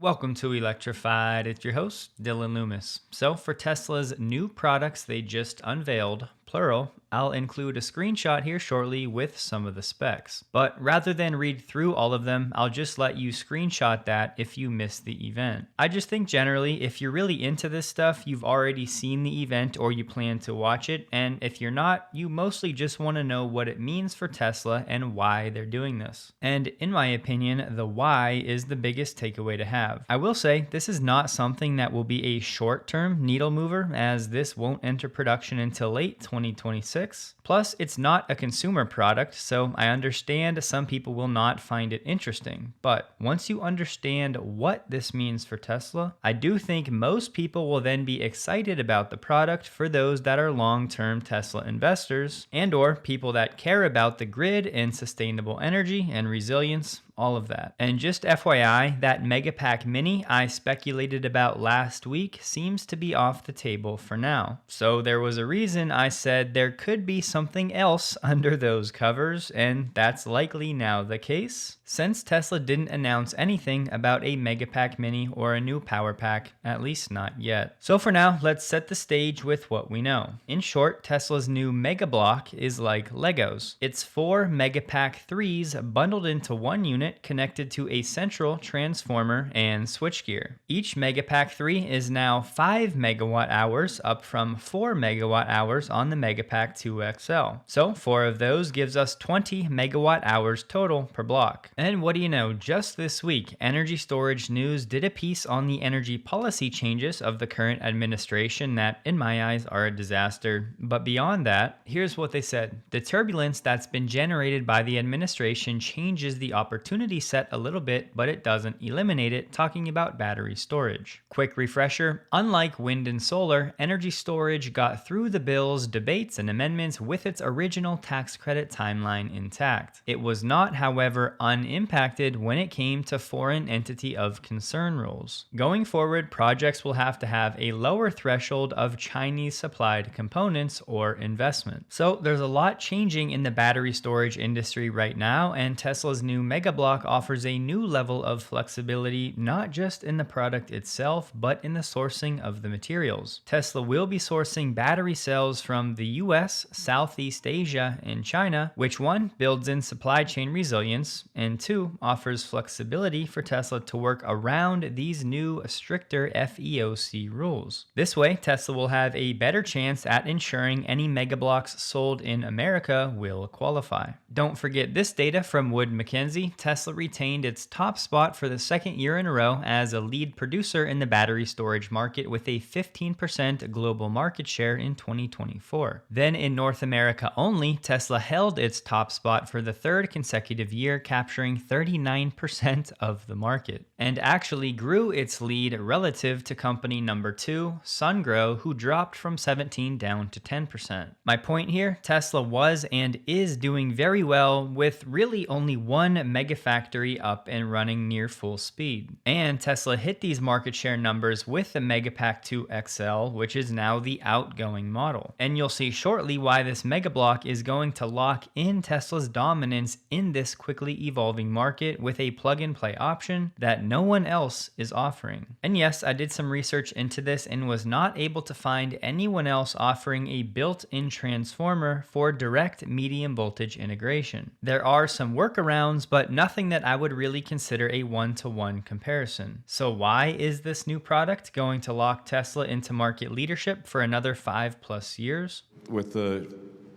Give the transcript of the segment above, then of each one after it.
Welcome to Electrified. It's your host, Dylan Loomis. So, for Tesla's new products they just unveiled, plural, I'll include a screenshot here shortly with some of the specs. But rather than read through all of them, I'll just let you screenshot that if you missed the event. I just think generally, if you're really into this stuff, you've already seen the event or you plan to watch it. And if you're not, you mostly just want to know what it means for Tesla and why they're doing this. And in my opinion, the why is the biggest takeaway to have. I will say, this is not something that will be a short-term needle mover, as this won't enter production until late 2026. Plus, it's not a consumer product, so I understand some people will not find it interesting. But once you understand what this means for Tesla, I do think most people will then be excited about the product for those that are long-term Tesla investors and or people that care about the grid and sustainable energy and resilience, all of that. And just FYI, that Megapack Mini I speculated about last week seems to be off the table for now. So there was a reason I said there could be something else under those covers, and that's likely now the case, since Tesla didn't announce anything about a Megapack Mini or a new power pack, at least not yet. So for now, let's set the stage with what we know. In short, Tesla's new Megablock is like Legos. It's 4 Megapack 3s bundled into one unit connected to a central transformer and switchgear. Each Megapack 3 is now 5 megawatt hours, up from 4 megawatt hours on the Megapack 2 XL. So 4 of those gives us 20 megawatt hours total per block. And what do you know, just this week, Energy Storage News did a piece on the energy policy changes of the current administration that, in my eyes, are a disaster. But beyond that, here's what they said. The turbulence that's been generated by the administration changes the opportunity set a little bit, but it doesn't eliminate it, talking about battery storage. Quick refresher, unlike wind and solar, energy storage got through the bill's debates and amendments with its original tax credit timeline intact. It was not, however, unimpacted when it came to foreign entity of concern rules. Going forward, projects will have to have a lower threshold of Chinese supplied components or investment. So there's a lot changing in the battery storage industry right now, and Tesla's new Megablock offers a new level of flexibility, not just in the product itself, but in the sourcing of the materials. Tesla will be sourcing battery cells from the US, Southeast Asia, and China, which one, builds in supply chain resilience, and two, offers flexibility for Tesla to work around these new, stricter FEOC rules. This way, Tesla will have a better chance at ensuring any Megablocks sold in America will qualify. Don't forget this data from Wood Mackenzie. Tesla retained its top spot for the second year in a row as a lead producer in the battery storage market with a 15% global market share in 2024. Then in North America only, Tesla held its top spot for the third consecutive year, capturing 39% of the market, and actually grew its lead relative to company number 2, Sungrow, who dropped from 17 down to 10%. My point here, Tesla was and is doing very well with really only one megafactory up and running near full speed. And Tesla hit these market share numbers with the Megapack 2 XL, which is now the outgoing model. And you'll see shortly why this Megablock is going to lock in Tesla's dominance in this quickly evolving market with a plug-and-play option that no one else is offering. And yes, I did some research into this and was not able to find anyone else offering a built-in transformer for direct medium voltage integration. There are some workarounds, but nothing that I would really consider a one-to-one comparison. So why is this new product going to lock Tesla into market leadership for another 5+ years? With the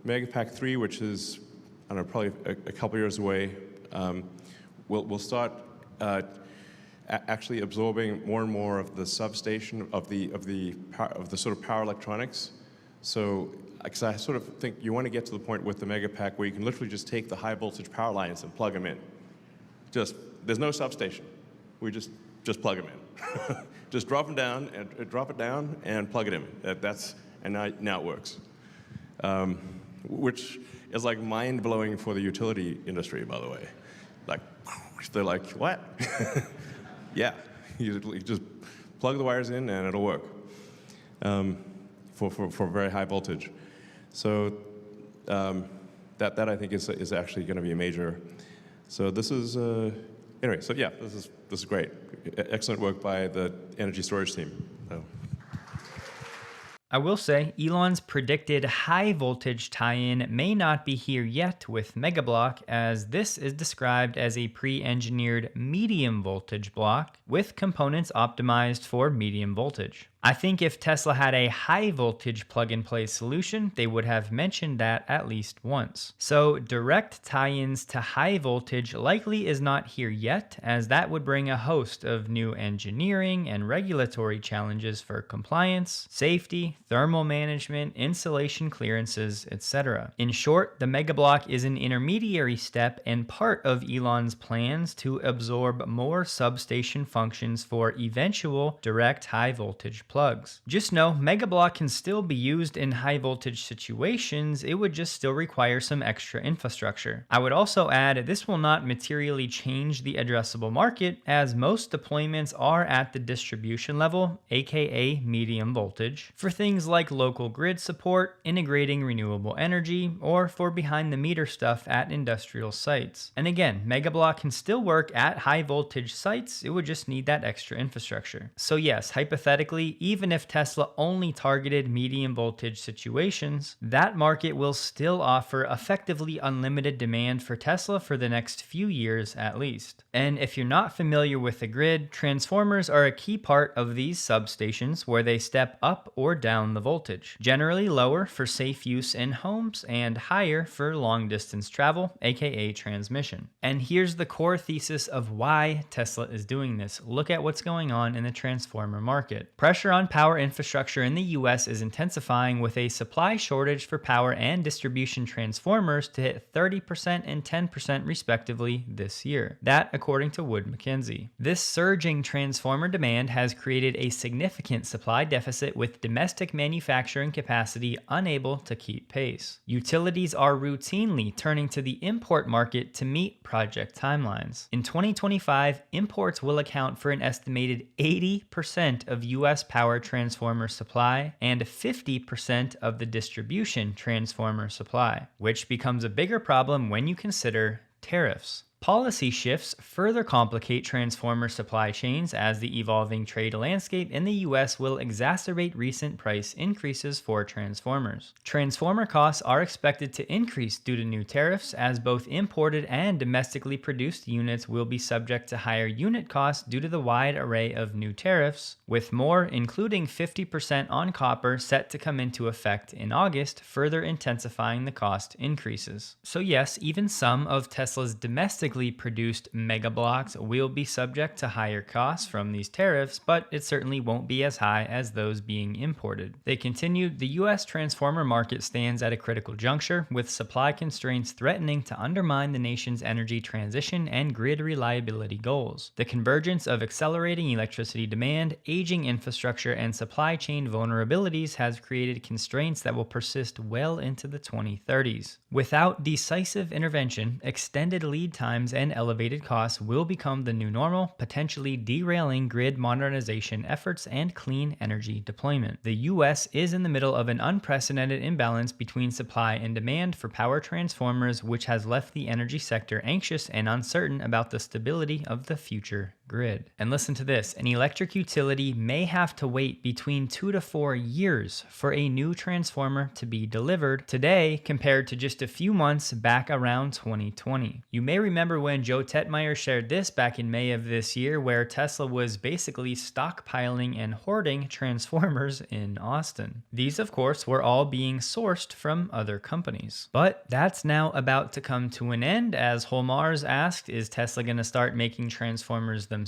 Megapack 3, which is, I don't know, probably a couple years away, we'll start actually absorbing more and more of the substation of the sort of power electronics. So, because I sort of think you want to get to the point with the Megapack where you can literally just take the high voltage power lines and plug them in. There's no substation. We just plug them in. Just drop them down and drop it down and plug it in. And now it works. Which is like mind blowing for the utility industry, by the way. Like, they're like, what? Yeah, you just plug the wires in and it'll work for very high voltage. So that I think is actually going to be a major. So this is Anyway, so yeah, this is great. Excellent work by the energy storage team. So. I will say, Elon's predicted high voltage tie-in may not be here yet with Megablock, as this is described as a pre-engineered medium voltage block with components optimized for medium voltage. I think if Tesla had a high voltage plug-and-play solution, they would have mentioned that at least once. So direct tie-ins to high voltage likely is not here yet, as that would bring a host of new engineering and regulatory challenges for compliance, safety, thermal management, insulation clearances, etc. In short, the Megablock is an intermediary step and part of Elon's plans to absorb more substation functions for eventual direct high voltage plugs. Just know, Megablock can still be used in high voltage situations, it would just still require some extra infrastructure. I would also add, this will not materially change the addressable market, as most deployments are at the distribution level, aka medium voltage, for things like local grid support, integrating renewable energy, or for behind the meter stuff at industrial sites. And again, Megablock can still work at high voltage sites, it would just need that extra infrastructure. So yes, hypothetically, even if Tesla only targeted medium voltage situations, that market will still offer effectively unlimited demand for Tesla for the next few years at least. And if you're not familiar with the grid, transformers are a key part of these substations where they step up or down the voltage, generally lower for safe use in homes and higher for long distance travel, aka transmission. And here's the core thesis of why Tesla is doing this. Look at what's going on in the transformer market. Pressure on power infrastructure in the US is intensifying, with a supply shortage for power and distribution transformers to hit 30% and 10% respectively this year. That according to Wood Mackenzie. This surging transformer demand has created a significant supply deficit, with domestic manufacturing capacity unable to keep pace. Utilities are routinely turning to the import market to meet project timelines. In 2025, imports will account for an estimated 80% of US power transformer supply and 50% of the distribution transformer supply, which becomes a bigger problem when you consider tariffs. Policy shifts further complicate transformer supply chains, as the evolving trade landscape in the US will exacerbate recent price increases for transformers. Transformer costs are expected to increase due to new tariffs, as both imported and domestically produced units will be subject to higher unit costs due to the wide array of new tariffs, with more, including 50% on copper, set to come into effect in August, further intensifying the cost increases. So yes, even some of Tesla's domestic produced Megablocks will be subject to higher costs from these tariffs, but it certainly won't be as high as those being imported. They continued, the US transformer market stands at a critical juncture, with supply constraints threatening to undermine the nation's energy transition and grid reliability goals. The convergence of accelerating electricity demand, aging infrastructure, and supply chain vulnerabilities has created constraints that will persist well into the 2030s. Without decisive intervention, extended lead times and elevated costs will become the new normal, potentially derailing grid modernization efforts and clean energy deployment. The US is in the middle of an unprecedented imbalance between supply and demand for power transformers, which has left the energy sector anxious and uncertain about the stability of the future grid. And listen to this, an electric utility may have to wait between 2 to 4 years for a new transformer to be delivered today, compared to just a few months back around 2020. You may remember when Joe Tetmeyer shared this back in May of this year, where Tesla was basically stockpiling and hoarding transformers in Austin. These, of course, were all being sourced from other companies. But that's now about to come to an end, as Holmars asked, is Tesla going to start making transformers themselves?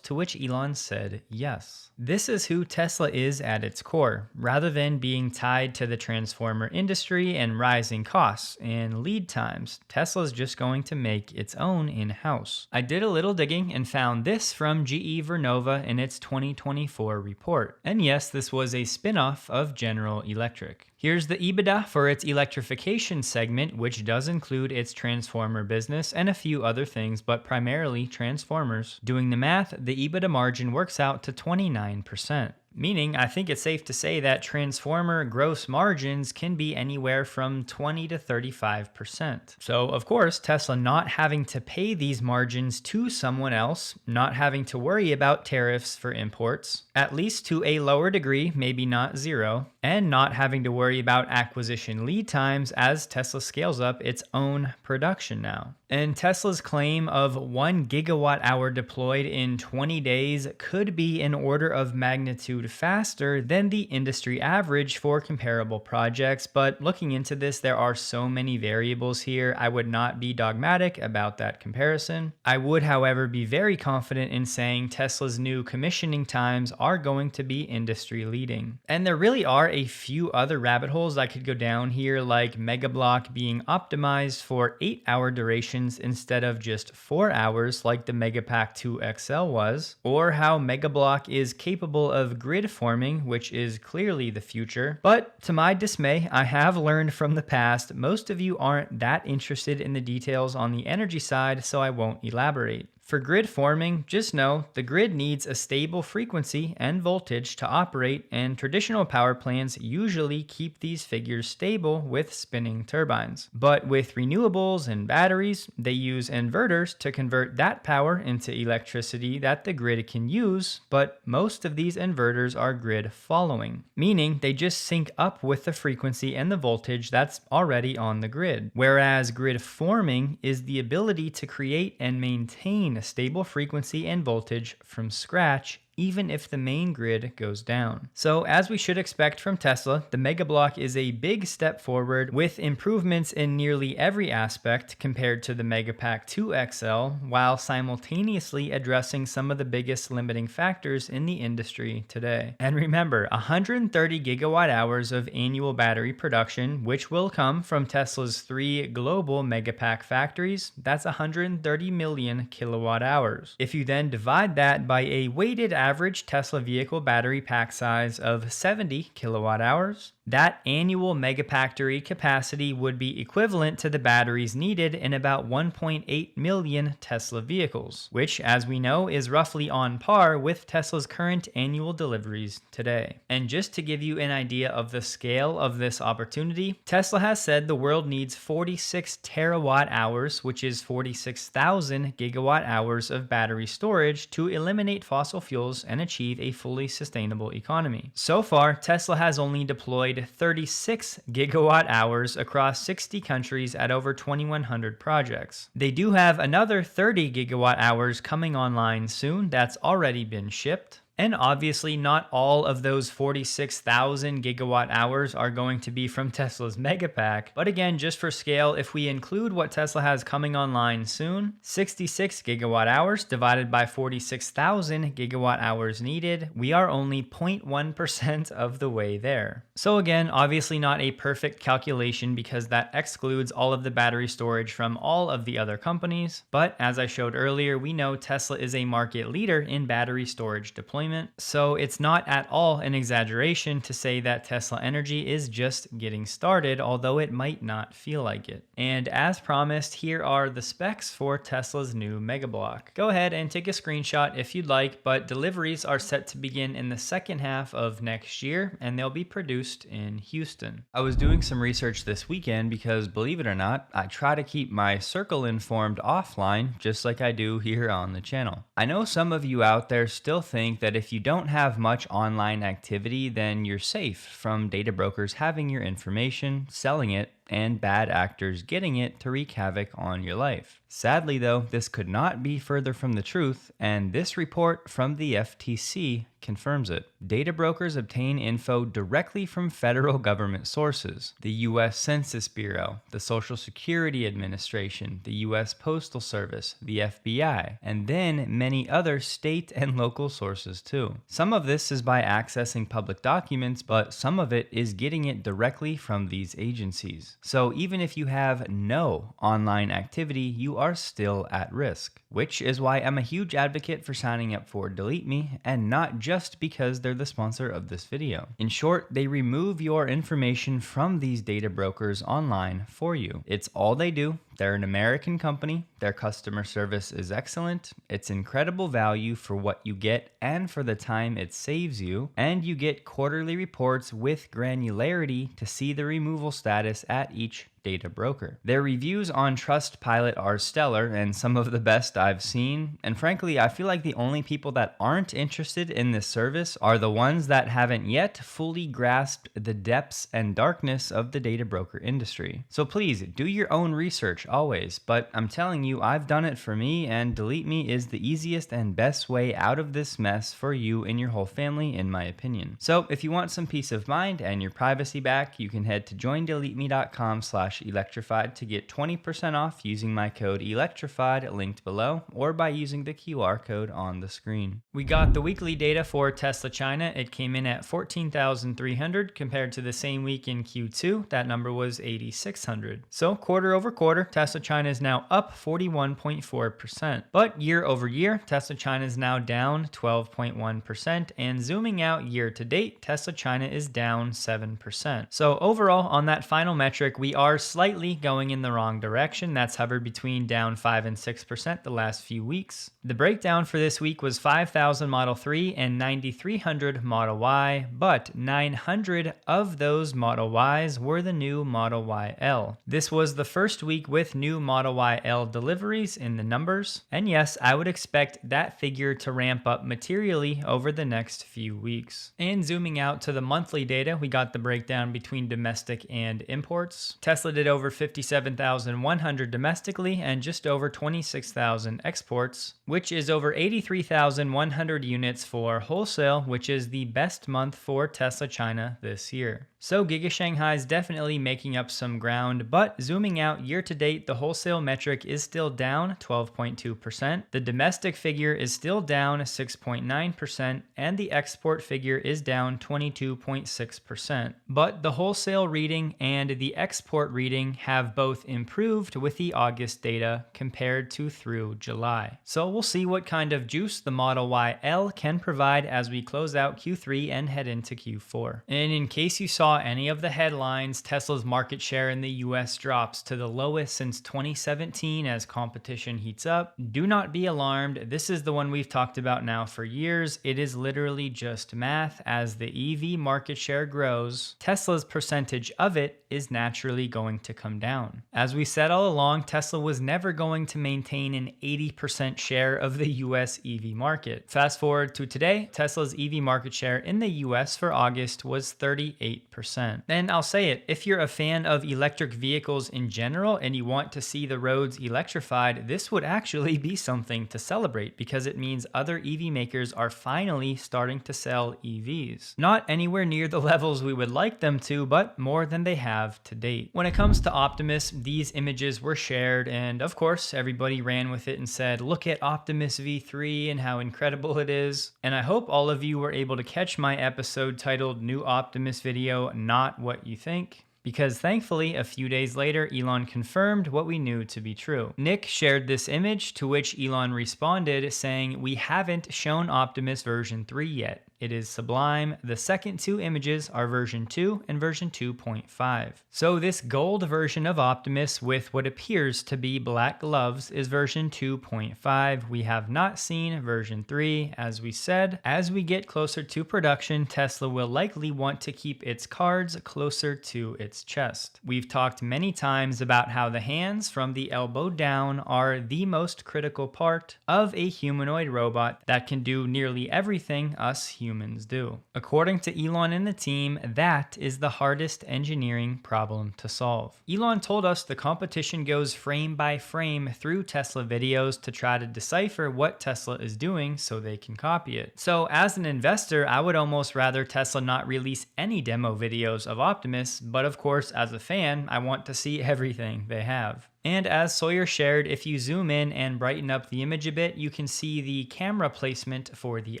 To which Elon said yes. This is who Tesla is at its core, rather than being tied to the transformer industry and rising costs and lead times. Tesla's just going to make its own in-house. I did a little digging and found this from GE Vernova in its 2024 report. And yes, this was a spin-off of General Electric. Here's the EBITDA for its electrification segment, which does include its transformer business and a few other things, but primarily transformers. Doing the math, the EBITDA margin works out to 29%. meaning I think it's safe to say that transformer gross margins can be anywhere from 20 to 35%. So, of course, Tesla not having to pay these margins to someone else, not having to worry about tariffs for imports, at least to a lower degree, maybe not zero, and not having to worry about acquisition lead times as Tesla scales up its own production now. And Tesla's claim of 1 gigawatt hour deployed in 20 days could be an order of magnitude faster than the industry average for comparable projects, but looking into this, there are so many variables here, I would not be dogmatic about that comparison. I would, however, be very confident in saying Tesla's new commissioning times are going to be industry leading. And there really are a few other rabbit holes I could go down here, like Megablock being optimized for 8-hour durations instead of just 4 hours like the Megapack 2 XL was, or how Megablock is capable of grid forming, which is clearly the future. But to my dismay, I have learned from the past, most of you aren't that interested in the details on the energy side, so I won't elaborate. For grid forming, just know the grid needs a stable frequency and voltage to operate, and traditional power plants usually keep these figures stable with spinning turbines. But with renewables and batteries, they use inverters to convert that power into electricity that the grid can use, but most of these inverters are grid following, meaning they just sync up with the frequency and the voltage that's already on the grid. Whereas grid forming is the ability to create and maintain a stable frequency and voltage from scratch, even if the main grid goes down. So as we should expect from Tesla, the Megablock is a big step forward with improvements in nearly every aspect compared to the Megapack 2 XL, while simultaneously addressing some of the biggest limiting factors in the industry today. And remember, 130 gigawatt hours of annual battery production, which will come from Tesla's 3 global Megapack factories, that's 130 million kilowatt hours. If you then divide that by a weighted average Tesla vehicle battery pack size of 70 kilowatt hours, that annual Megafactory capacity would be equivalent to the batteries needed in about 1.8 million Tesla vehicles, which, as we know, is roughly on par with Tesla's current annual deliveries today. And just to give you an idea of the scale of this opportunity, Tesla has said the world needs 46 terawatt hours, which is 46,000 gigawatt hours of battery storage to eliminate fossil fuels and achieve a fully sustainable economy. So far, Tesla has only deployed 36 gigawatt hours across 60 countries at over 2,100 projects. They do have another 30 gigawatt hours coming online soon that's already been shipped. And obviously not all of those 46,000 gigawatt hours are going to be from Tesla's Megapack. But again, just for scale, if we include what Tesla has coming online soon, 66 gigawatt hours divided by 46,000 gigawatt hours needed, we are only 0.1% of the way there. So again, obviously not a perfect calculation because that excludes all of the battery storage from all of the other companies. But as I showed earlier, we know Tesla is a market leader in battery storage deployment. So it's not at all an exaggeration to say that Tesla Energy is just getting started, although it might not feel like it. And as promised, here are the specs for Tesla's new Megablock. Go ahead and take a screenshot if you'd like, but deliveries are set to begin in the second half of next year, and they'll be produced in Houston. I was doing some research this weekend because, believe it or not, I try to keep my circle informed offline, just like I do here on the channel. I know some of you out there still think that if you don't have much online activity, then you're safe from data brokers having your information, selling it, and bad actors getting it to wreak havoc on your life. Sadly though, this could not be further from the truth, and this report from the FTC confirms it. Data brokers obtain info directly from federal government sources, the U.S. Census Bureau, the Social Security Administration, the U.S. Postal Service, the FBI, and then many other state and local sources too. Some of this is by accessing public documents, but some of it is getting it directly from these agencies. So even if you have no online activity, you are still at risk. which is why I'm a huge advocate for signing up for Delete Me, and not just because they're the sponsor of this video. In short, they remove your information from these data brokers online for you. It's all they do. They're an American company. Their customer service is excellent. It's incredible value for what you get and for the time it saves you. And you get quarterly reports with granularity to see the removal status at each data broker. Their reviews on Trustpilot are stellar and some of the best I've seen. And frankly, I feel like the only people that aren't interested in this service are the ones that haven't yet fully grasped the depths and darkness of the data broker industry. So please do your own research always, but I'm telling you, I've done it for me, and Delete Me is the easiest and best way out of this mess for you and your whole family, in my opinion. So if you want some peace of mind and your privacy back, you can head to joindeleteme.com/electrified to get 20% off using my code electrified linked below, or by using the QR code on the screen. We got the weekly data for Tesla China. It came in at 14,300 compared to the same week in Q2. That number was 8,600. So quarter over quarter, Tesla China is now up 41.4%. But year over year, Tesla China is now down 12.1%. And zooming out year to date, Tesla China is down 7%. So overall, on that final metric, we are slightly going in the wrong direction. That's hovered between down 5 and 6% the last few weeks. The breakdown for this week was 5,000 Model 3 and 9,300 Model Y, but 900 of those Model Ys were the new Model YL. This was the first week with new Model YL deliveries in the numbers, and yes, I would expect that figure to ramp up materially over the next few weeks. And zooming out to the monthly data, we got the breakdown between domestic and imports. Tesla did over 57,100 domestically and just over 26,000 exports, which is over 83,100 units for wholesale, which is the best month for Tesla China this year. So Giga Shanghai is definitely making up some ground, but zooming out year to date, the wholesale metric is still down 12.2%. The domestic figure is still down 6.9%, and the export figure is down 22.6%. But the wholesale reading and the export reading have both improved with the August data compared to through July. So we'll see what kind of juice the Model YL can provide as we close out Q3 and head into Q4. And in case you saw any of the headlines, Tesla's market share in the US drops to the lowest since 2017 as competition heats up. Do not be alarmed. This is the one we've talked about now for years. It is literally just math. As the EV market share grows, Tesla's percentage of it is naturally going to come down. As we said all along, Tesla was never going to maintain an 80% share of the US EV market. Fast forward to today, Tesla's EV market share in the US for August was 38%. And I'll say it, if you're a fan of electric vehicles in general and you want to see the roads electrified, this would actually be something to celebrate, because it means other EV makers are finally starting to sell EVs. Not anywhere near the levels we would like them to, but more than they have to date. When it comes to Optimus, these images were shared, and of course everybody ran with it and said, look at Optimus V3 and how incredible it is. And I hope all of you were able to catch my episode titled New Optimus Video, Not What You Think, because thankfully a few days later Elon confirmed what we knew to be true. Nick shared this image, to which Elon responded saying, "We haven't shown Optimus version 3 yet. It is sublime. The second two images are version 2 and version 2.5. So this gold version of Optimus with what appears to be black gloves is version 2.5. We have not seen version 3. As we said, as we get closer to production, Tesla will likely want to keep its cards closer to its chest. We've talked many times about how the hands from the elbow down are the most critical part of a humanoid robot that can do nearly everything us humans do. According to Elon and the team, that is the hardest engineering problem to solve. Elon told us the competition goes frame by frame through Tesla videos to try to decipher what Tesla is doing so they can copy it. So as an investor, I would almost rather Tesla not release any demo videos of Optimus, but of course as a fan, I want to see everything they have. And as Sawyer shared, if you zoom in and brighten up the image a bit, you can see the camera placement for the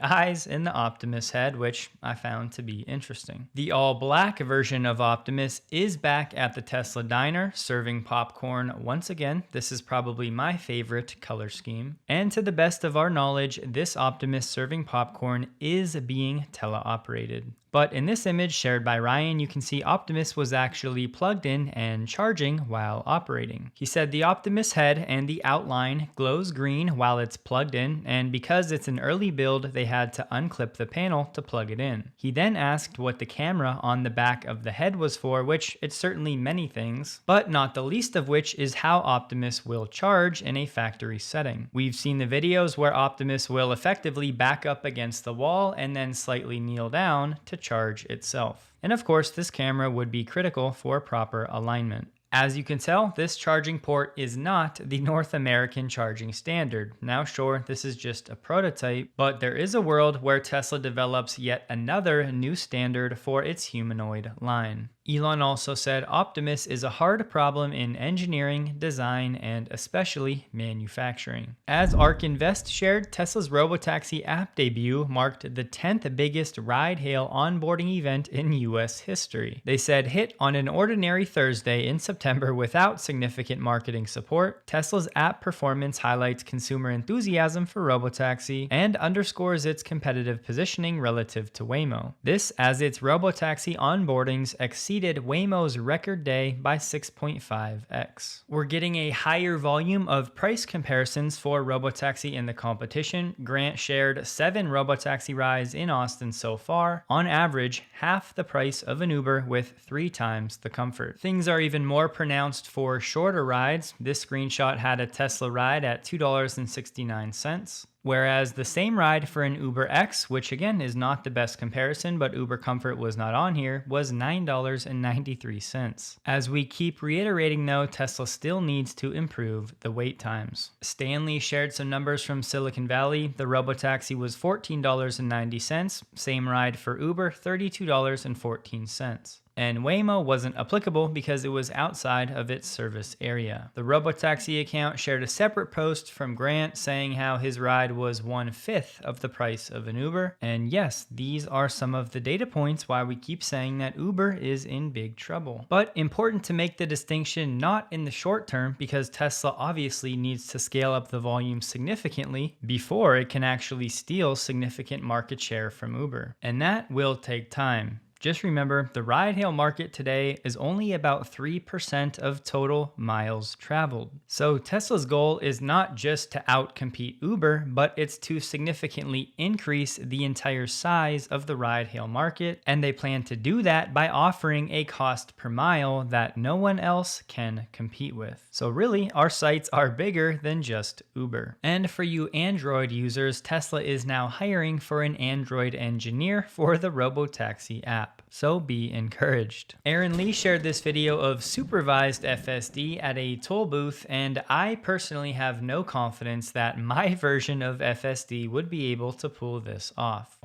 eyes in the Optimus head, which I found to be interesting. The all-black version of Optimus is back at the Tesla diner, serving popcorn once again. This is probably my favorite color scheme. And to the best of our knowledge, this Optimus serving popcorn is being teleoperated. But in this image shared by Ryan, you can see Optimus was actually plugged in and charging while operating. He said the Optimus head and the outline glows green while it's plugged in, and because it's an early build, they had to unclip the panel to plug it in. He then asked what the camera on the back of the head was for, which it's certainly many things, but not the least of which is how Optimus will charge in a factory setting. We've seen the videos where Optimus will effectively back up against the wall and then slightly kneel down to charge itself. And of course, this camera would be critical for proper alignment. As you can tell, this charging port is not the North American charging standard. Now sure, this is just a prototype, but there is a world where Tesla develops yet another new standard for its humanoid line. Elon also said Optimus is a hard problem in engineering, design, and especially manufacturing. As ARK Invest shared, Tesla's Robotaxi app debut marked the 10th biggest ride-hail onboarding event in US history. They said hit on an ordinary Thursday in September without significant marketing support, Tesla's app performance highlights consumer enthusiasm for Robotaxi and underscores its competitive positioning relative to Waymo. This as its Robotaxi onboardings exceeded Waymo's record day by 6.5x. We're getting a higher volume of price comparisons for Robotaxi in the competition. Grant shared 7 Robotaxi rides in Austin so far, on average half the price of an Uber with 3 times the comfort. Things are even more pronounced for shorter rides. This screenshot had a Tesla ride at $2.69. Whereas the same ride for an Uber X, which again is not the best comparison, but Uber Comfort was not on here, was $9.93. As we keep reiterating though, Tesla still needs to improve the wait times. Stanley shared some numbers from Silicon Valley. The Robotaxi was $14.90, same ride for Uber, $32.14. And Waymo wasn't applicable because it was outside of its service area. The Robotaxi account shared a separate post from Grant saying how his ride was 1/5 of the price of an Uber. And yes, these are some of the data points why we keep saying that Uber is in big trouble. But important to make the distinction not in the short term, because Tesla obviously needs to scale up the volume significantly before it can actually steal significant market share from Uber. And that will take time. Just remember, the ride-hail market today is only about 3% of total miles traveled. So Tesla's goal is not just to outcompete Uber, but it's to significantly increase the entire size of the ride-hail market, and they plan to do that by offering a cost per mile that no one else can compete with. So really, our sights are bigger than just Uber. And for you Android users, Tesla is now hiring for an Android engineer for the Robotaxi app. So be encouraged. Aaron Lee shared this video of supervised FSD at a toll booth, and I personally have no confidence that my version of FSD would be able to pull this off.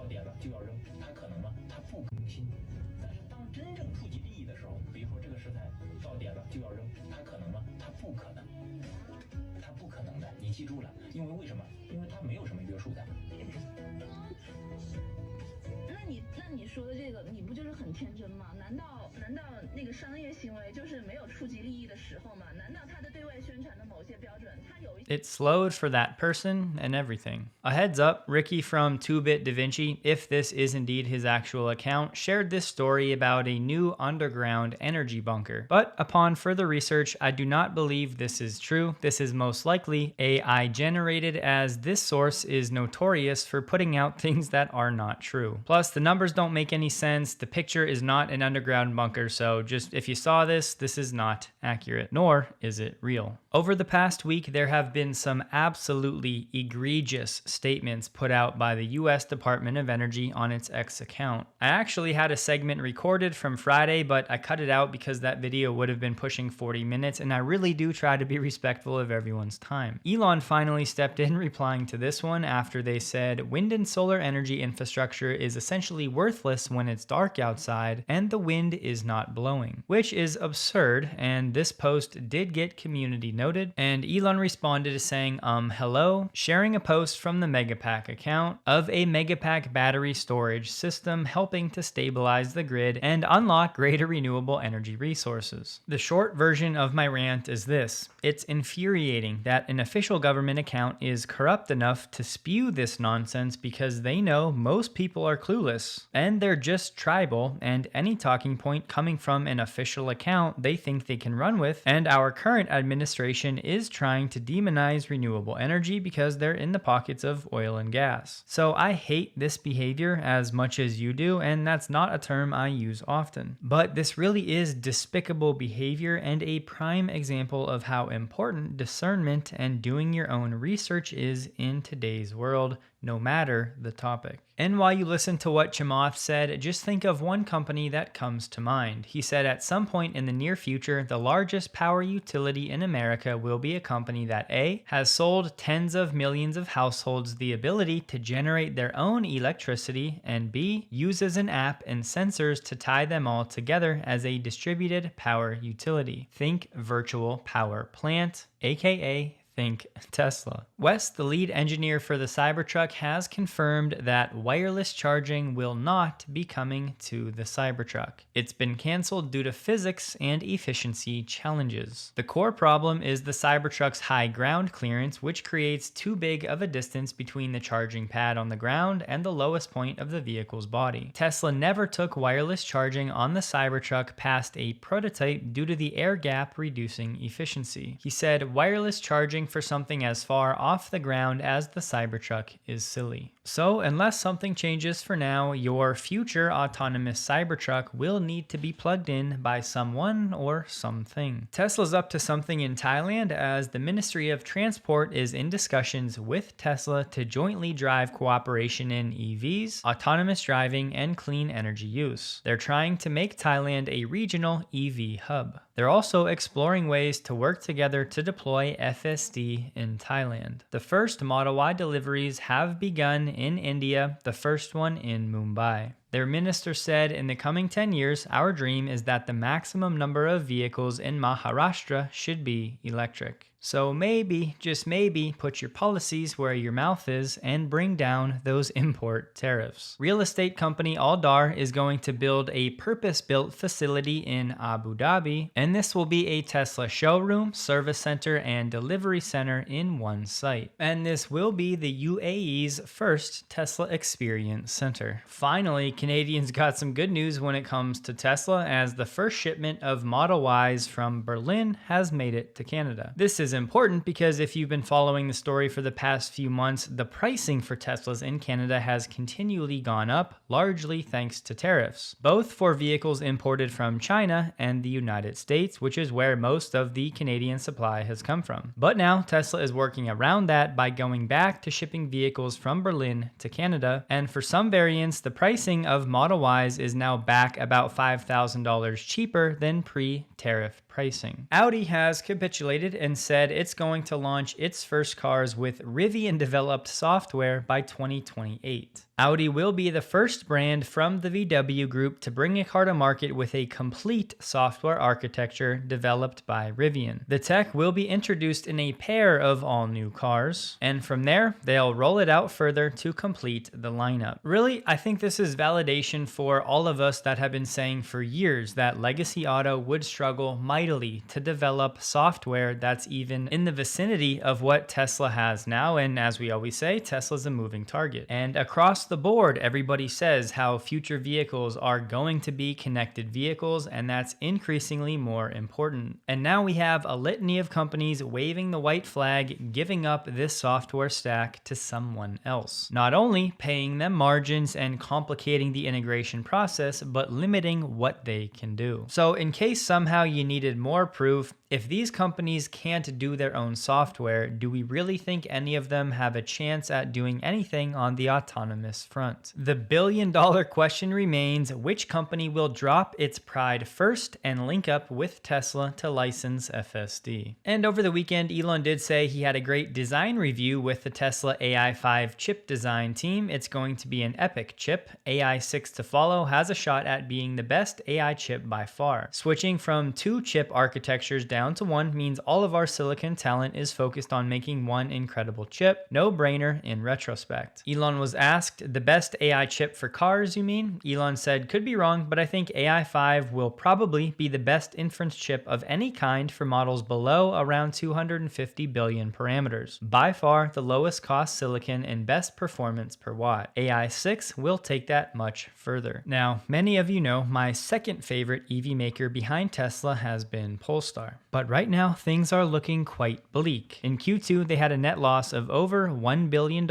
It slowed for that person and everything. A heads up, Ricky from 2-Bit Da Vinci, if this is indeed his actual account, shared this story about a new underground energy bunker. But upon further research, I do not believe this is true. This is most likely AI generated, as this source is notorious for putting out things that are not true. Plus, the numbers don't make any sense. The picture is not an underground bunker, so just if you saw this, this is not accurate, nor is it real. Over the past week, there have been some absolutely egregious statements put out by the US Department of Energy on its X account. I actually had a segment recorded from Friday, but I cut it out because that video would have been pushing 40 minutes, and I really do try to be respectful of everyone's time. Elon finally stepped in replying to this one after they said wind and solar energy infrastructure is essentially worthless topless when it's dark outside and the wind is not blowing, which is absurd, and this post did get community noted, and Elon responded saying, hello, sharing a post from the Megapack account of a Megapack battery storage system helping to stabilize the grid and unlock greater renewable energy resources. The short version of my rant is this: it's infuriating that an official government account is corrupt enough to spew this nonsense because they know most people are clueless and they're just tribal, and any talking point coming from an official account they think they can run with, and our current administration is trying to demonize renewable energy because they're in the pockets of oil and gas. So I hate this behavior as much as you do, and that's not a term I use often. But this really is despicable behavior and a prime example of how important discernment and doing your own research is in today's world, no matter the topic. And while you listen to what Chamath said, just think of one company that comes to mind. He said at some point in the near future, the largest power utility in America will be a company that A, has sold tens of millions of households the ability to generate their own electricity, and B, uses an app and sensors to tie them all together as a distributed power utility. Think virtual power plant, aka think Tesla. Wes, the lead engineer for the Cybertruck, has confirmed that wireless charging will not be coming to the Cybertruck. It's been canceled due to physics and efficiency challenges. The core problem is the Cybertruck's high ground clearance, which creates too big of a distance between the charging pad on the ground and the lowest point of the vehicle's body. Tesla never took wireless charging on the Cybertruck past a prototype due to the air gap reducing efficiency. He said wireless charging for something as far off the ground as the Cybertruck is silly. So unless something changes for now, your future autonomous Cybertruck will need to be plugged in by someone or something. Tesla's up to something in Thailand, as the Ministry of Transport is in discussions with Tesla to jointly drive cooperation in EVs, autonomous driving, and clean energy use. They're trying to make Thailand a regional EV hub. They're also exploring ways to work together to deploy FSD in Thailand. The first Model Y deliveries have begun in India, the first one in Mumbai. Their minister said, in the coming 10 years, our dream is that the maximum number of vehicles in Maharashtra should be electric. So maybe, just maybe, put your policies where your mouth is and bring down those import tariffs. Real estate company Aldar is going to build a purpose-built facility in Abu Dhabi, and this will be a Tesla showroom, service center, and delivery center in one site. And this will be the UAE's first Tesla Experience Center. Finally, Canadians got some good news when it comes to Tesla, as the first shipment of Model Ys from Berlin has made it to Canada. This is important because if you've been following the story for the past few months, the pricing for Teslas in Canada has continually gone up, largely thanks to tariffs, both for vehicles imported from China and the United States, which is where most of the Canadian supply has come from. But now Tesla is working around that by going back to shipping vehicles from Berlin to Canada, and for some variants, the pricing of Model Ys is now back about $5,000 cheaper than pre-tariff pricing. Audi has capitulated and said it's going to launch its first cars with Rivian developed software by 2028. Audi will be the first brand from the VW group to bring a car to market with a complete software architecture developed by Rivian. The tech will be introduced in a pair of all new cars, and from there, they'll roll it out further to complete the lineup. Really, I think this is validation for all of us that have been saying for years that legacy auto would struggle mightily to develop software that's even in the vicinity of what Tesla has now, and as we always say, Tesla's a moving target. And across the board, everybody says how future vehicles are going to be connected vehicles, and that's increasingly more important. And now we have a litany of companies waving the white flag, giving up this software stack to someone else. Not only paying them margins and complicating the integration process, but limiting what they can do. So in case somehow you needed needed more proof. If these companies can't do their own software, do we really think any of them have a chance at doing anything on the autonomous front? The billion-dollar question remains, which company will drop its pride first and link up with Tesla to license FSD? And over the weekend, Elon did say he had a great design review with the Tesla AI5 chip design team. It's going to be an epic chip. AI6 to follow has a shot at being the best AI chip by far. Switching from 2 chip architectures down to 1 means all of our silicon talent is focused on making one incredible chip. No brainer in retrospect. Elon was asked, the best AI chip for cars, you mean? Elon said, could be wrong, but I think AI5 will probably be the best inference chip of any kind for models below around 250 billion parameters. By far the lowest cost silicon and best performance per watt. AI6 will take that much further. Now, many of you know my second favorite EV maker behind Tesla has been Polestar. But right now, things are looking quite bleak. In Q2, they had a net loss of over $1 billion.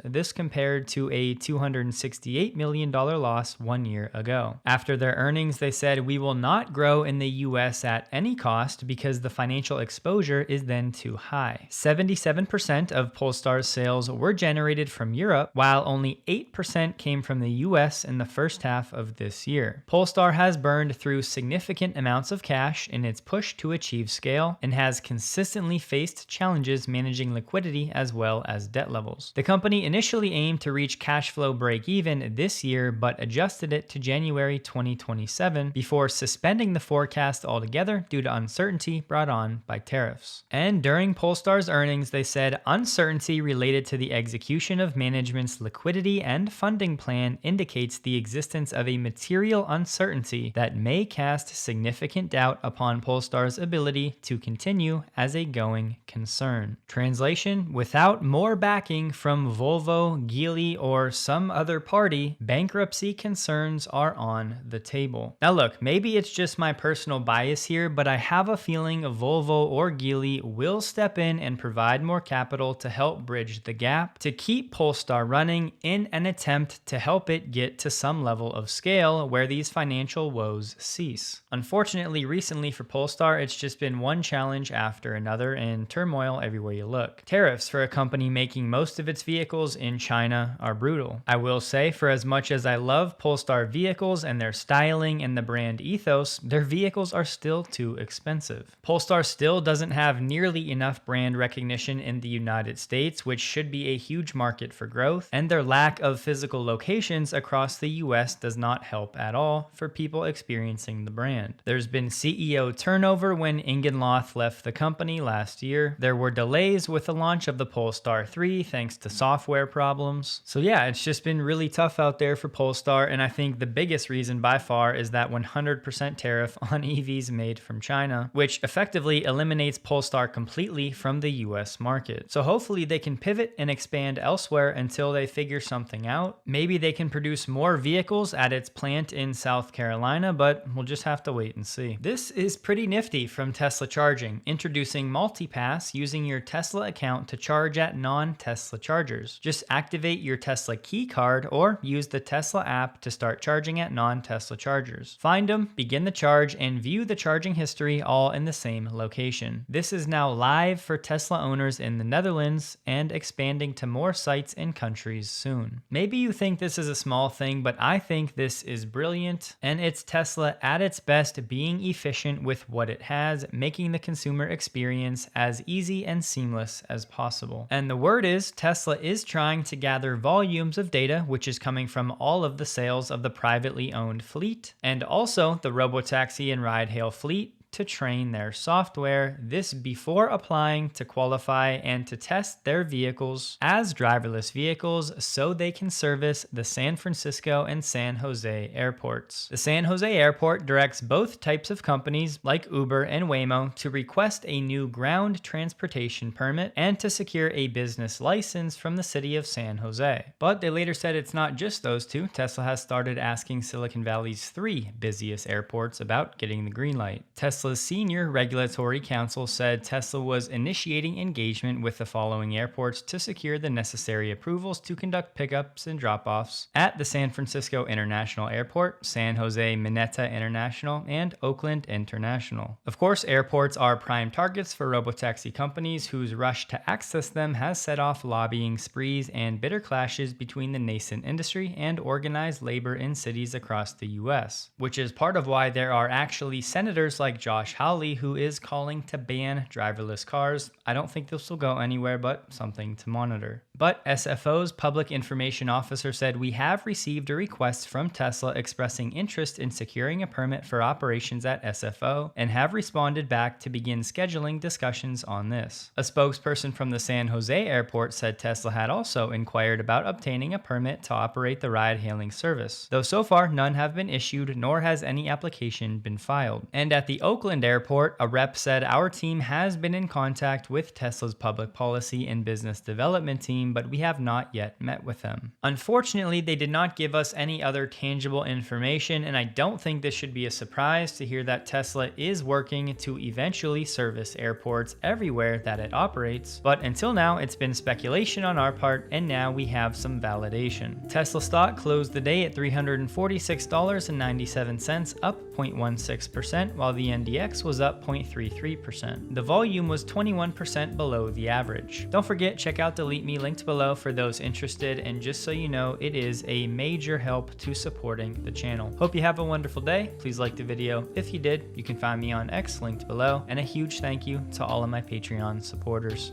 This compared to a $268 million loss 1 year ago. After their earnings, they said, we will not grow in the US at any cost because the financial exposure is then too high. 77% of Polestar's sales were generated from Europe, while only 8% came from the US in the first half of this year. Polestar has burned through significant amounts of cash in its push to achieve scale and has consistently faced challenges managing liquidity as well as debt levels. The company initially aimed to reach cash flow break even this year, but adjusted it to January 2027 before suspending the forecast altogether due to uncertainty brought on by tariffs. And during Polestar's earnings, they said uncertainty related to the execution of management's liquidity and funding plan indicates the existence of a material uncertainty that may cast significant doubt upon Polestar's ability to continue as a going concern. Translation: without more backing from Volvo, Geely, or some other party, bankruptcy concerns are on the table. Now look, maybe it's just my personal bias here, but I have a feeling Volvo or Geely will step in and provide more capital to help bridge the gap, to keep Polestar running in an attempt to help it get to some level of scale where these financial woes cease. Unfortunately, recently for Polestar, it's just been one challenge after another and turmoil everywhere you look. Tariffs for a company making most of its vehicles in China are brutal. I will say, for as much as I love Polestar vehicles and their styling and the brand ethos, their vehicles are still too expensive. Polestar still doesn't have nearly enough brand recognition in the United States, which should be a huge market for growth, and their lack of physical locations across the US does not help at all for people experiencing the brand. There's been CEO turnover when Ingenloth left the company last year. There were delays with the launch of the Polestar 3 thanks to software problems. So yeah, it's just been really tough out there for Polestar, and I think the biggest reason by far is that 100% tariff on EVs made from China, which effectively eliminates Polestar completely from the US market. So hopefully they can pivot and expand elsewhere until they figure something out. Maybe they can produce more vehicles at its plant in South Carolina, but we'll just have to wait and see. This is pretty nifty from Tesla Charging, introducing multipass using your Tesla account to charge at non-Tesla chargers. Just activate your Tesla key card or use the Tesla app to start charging at non-Tesla chargers. Find them, begin the charge, and view the charging history all in the same location. This is now live for Tesla owners in the Netherlands and expanding to more sites and countries soon. Maybe you think this is a small thing, but I think this is brilliant, and it's Tesla at its best being efficient with what it has, making the consumer experience as easy and seamless as possible. And the word is Tesla is trying to gather volumes of data, which is coming from all of the sales of the privately owned fleet, and also the Robotaxi and ride-hail fleet, to train their software, this before applying to qualify and to test their vehicles as driverless vehicles so they can service the San Francisco and San Jose airports. The San Jose airport directs both types of companies like Uber and Waymo to request a new ground transportation permit and to secure a business license from the city of San Jose. But they later said it's not just those two. Tesla has started asking Silicon Valley's 3 busiest airports about getting the green light. Tesla Tesla's senior regulatory counsel said Tesla was initiating engagement with the following airports to secure the necessary approvals to conduct pickups and drop-offs at the San Francisco International Airport, San Jose Mineta International, and Oakland International. Of course, airports are prime targets for robotaxi companies whose rush to access them has set off lobbying sprees and bitter clashes between the nascent industry and organized labor in cities across the US, which is part of why there are actually senators like Josh Hawley who is calling to ban driverless cars. I don't think this will go anywhere, but something to monitor. But SFO's public information officer said, "We have received a request from Tesla expressing interest in securing a permit for operations at SFO and have responded back to begin scheduling discussions on this." A spokesperson from the San Jose airport said Tesla had also inquired about obtaining a permit to operate the ride-hailing service, though so far none have been issued nor has any application been filed. And at the Oakland airport, a rep said, "Our team has been in contact with Tesla's public policy and business development team, but we have not yet met with them." Unfortunately, they did not give us any other tangible information, and I don't think this should be a surprise to hear that Tesla is working to eventually service airports everywhere that it operates, but until now it's been speculation on our part, and now we have some validation. Tesla stock closed the day at $346.97, up 0.16%, while the NDX was up 0.33%. The volume was 21% below the average. Don't forget, check out Delete Me linked below for those interested, and just so you know, it is a major help to supporting the channel. Hope you have a wonderful day. Please like the video. If you did, you can find me on X linked below, and a huge thank you to all of my Patreon supporters.